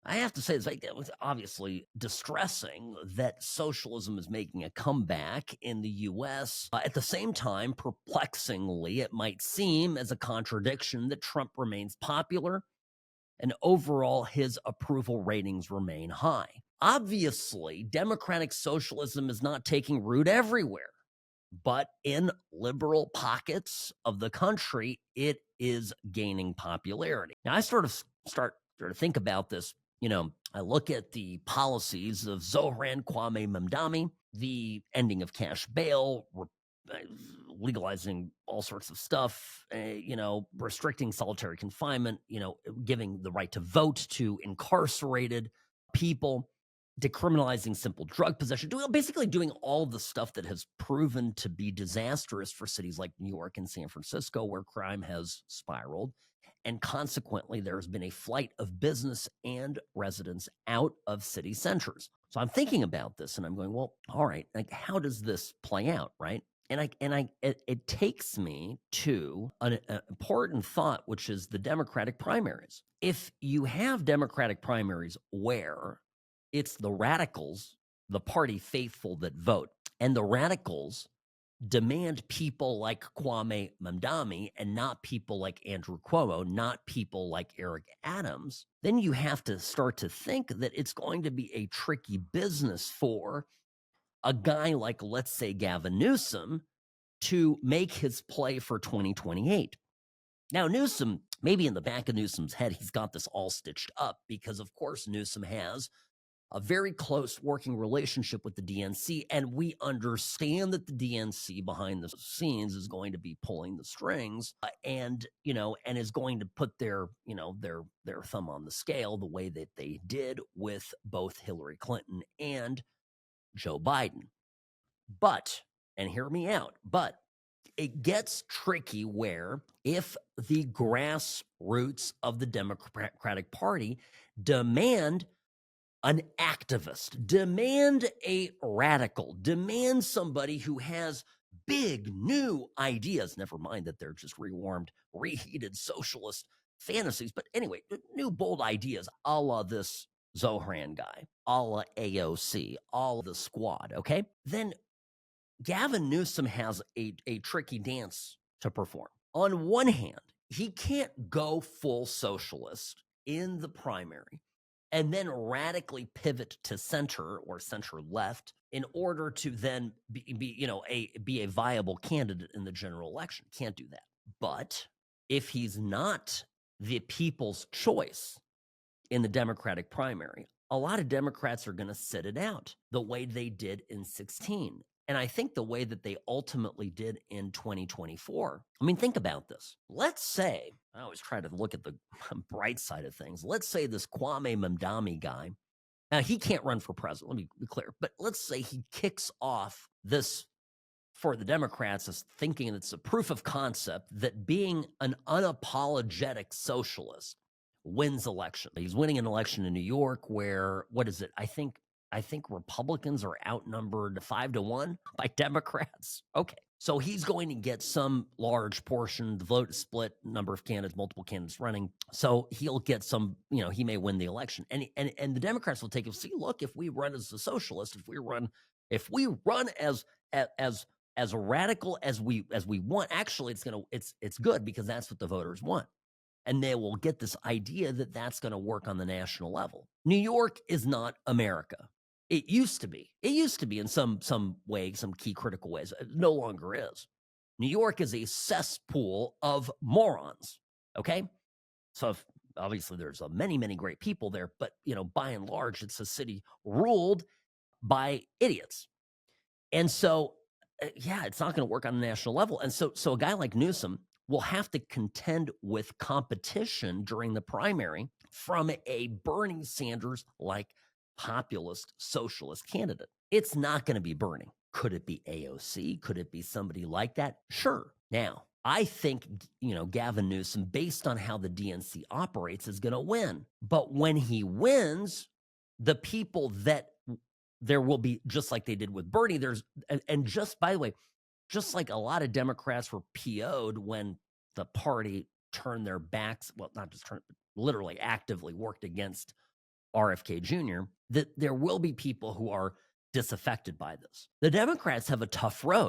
I have to say, it's like it was obviously distressing that socialism is making a comeback in the US. At the same time, perplexingly, it might seem as a contradiction that Trump remains popular and overall his approval ratings remain high. Obviously, democratic socialism is not taking root everywhere, but in liberal pockets of the country, it is gaining popularity. Now, I start to think about this. I look at the policies of Zohran Kwame Mamdani, the ending of cash bail, uh, legalizing all sorts of stuff, restricting solitary confinement, giving the right to vote to incarcerated people, decriminalizing simple drug possession, basically doing all the stuff that has proven to be disastrous for cities like New York and San Francisco, where crime has spiraled. And consequently, there has been a flight of business and residents out of city centers. So I'm thinking about this and I'm going, well, all right, like how does this play out, right? It takes me to an important thought, which is the Democratic primaries. If you have Democratic primaries where it's the radicals, the party faithful, that vote, and the radicals demand people like Kwame Mamdani and not people like Andrew Cuomo, not people like Eric Adams, then you have to start to think that it's going to be a tricky business for a guy like, let's say, Gavin Newsom to make his play for 2028. Now, Newsom, maybe in the back of Newsom's head, he's got this all stitched up because, of course, Newsom has a very close working relationship with the DNC, and we understand that the DNC behind the scenes is going to be pulling the strings, and is going to put their thumb on the scale the way that they did with both Hillary Clinton and Joe Biden. But, and hear me out, but it gets tricky where if the grassroots of the Democratic Party demand an activist, demand a radical, demand somebody who has big new ideas, never mind that they're just rewarmed, reheated socialist fantasies, but anyway, new bold ideas, a la this Zohran guy, a la AOC, all the squad, okay? Then Gavin Newsom has a tricky dance to perform. On one hand, he can't go full socialist in the primary and then radically pivot to center or center left in order to then be a viable candidate in the general election. Can't do that. But if he's not the people's choice in the Democratic primary, a lot of Democrats are going to sit it out the way they did in 16. And I think the way that they ultimately did in 2024. I mean, think about this. Let's say, I always try to look at the bright side of things. Let's say this Kwame Mamdani guy, now he can't run for president, let me be clear, but let's say he kicks off this for the Democrats as thinking it's a proof of concept that being an unapologetic socialist wins election. He's winning an election in New York where, what is it? I think Republicans are outnumbered 5-1 by Democrats. Okay. So he's going to get some large portion, the vote split, number of candidates, multiple candidates running. So he'll get some, he may win the election. And the Democrats will take it. See, look, if we run as a socialist, if we run as radical as we want, actually it's good because that's what the voters want. And they will get this idea that that's going to work on the national level. New York is not America. It used to be. It used to be in some way, some key critical ways. It no longer is. New York is a cesspool of morons. Okay, so obviously there's many, many great people there, but by and large, it's a city ruled by idiots. And so, it's not going to work on the national level. And so a guy like Newsom will have to contend with competition during the primary from a Bernie Sanders-like populist socialist candidate. It's not going to be Bernie. Could it be AOC? Could it be somebody like that? Sure. Now, I think, Gavin Newsom, based on how the DNC operates, is going to win. But when he wins, the people that there will be, just like they did with Bernie, and just, by the way, just like a lot of Democrats were PO'd when the party turned their backs, well, not just turned, but literally actively worked against RFK Jr., that there will be people who are disaffected by this. The Democrats have a tough road.